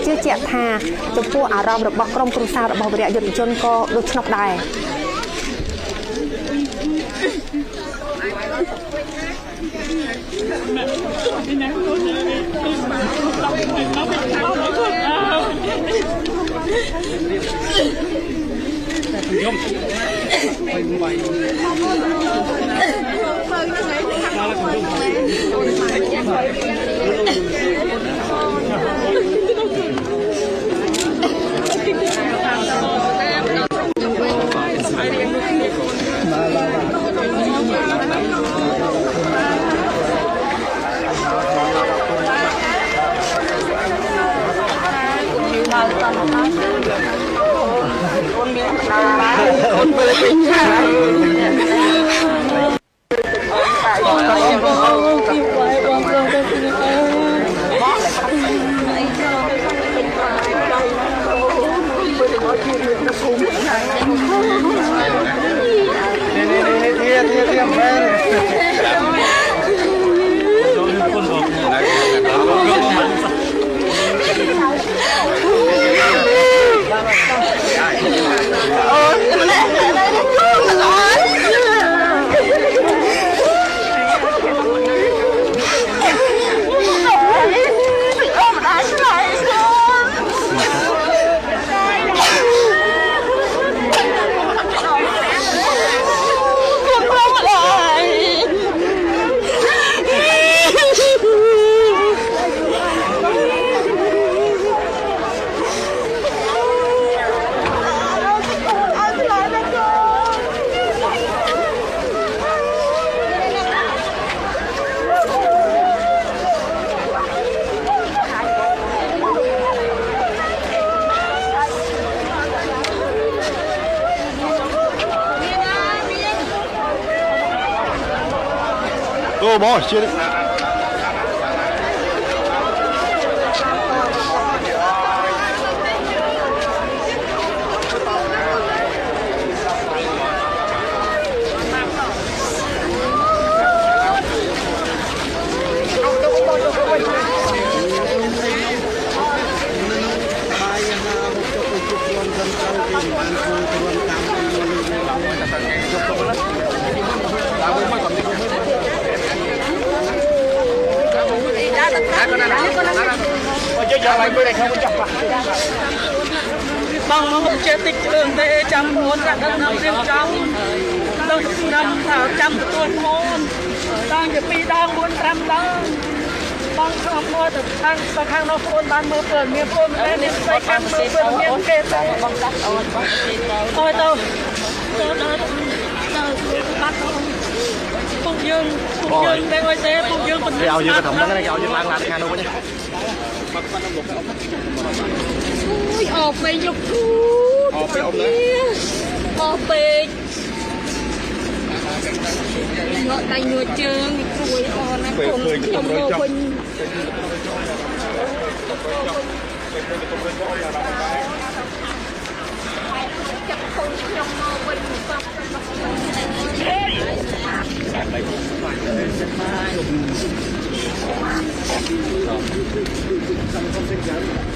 ជឿជាក់ថាចំពោះអារម្មណ៍របស់ក្រុមគ្រួសាររបស់វីរៈយុទ្ធជនក៏ដូច្នោះដែរអូបងជឿបងមកចេះតិចគ្រឿងទេចាំខ្លួនរកដល់រៀបចំដល់ឆ្នាំថាចាំទទួលខ្លួនតាំងពី2ដង4 5ដងបងខំមកទៅខាងនោះខ្លួនបានមើលព្រលមានខ្លួនតែនេះស្អីខាងមើលព្រលមានគេតែបងដាក់អូនបងអូយទៅបាត់ពុកយើងតែអីទេពុកយើងមិនឲ្យយើងទៅធំហ្នឹងគេឲ្យយើងឡើងខាងនោះវិញបាត់ក្នុងលោកអូយអស់ពេកយកធូតអស់ពេកអស់ណាអស់ពេកយកដៃញួរជើងព្រួយអស់ណាខ្ញុំមកវិញចាប់ខុសខ្ញុំមកវិញបា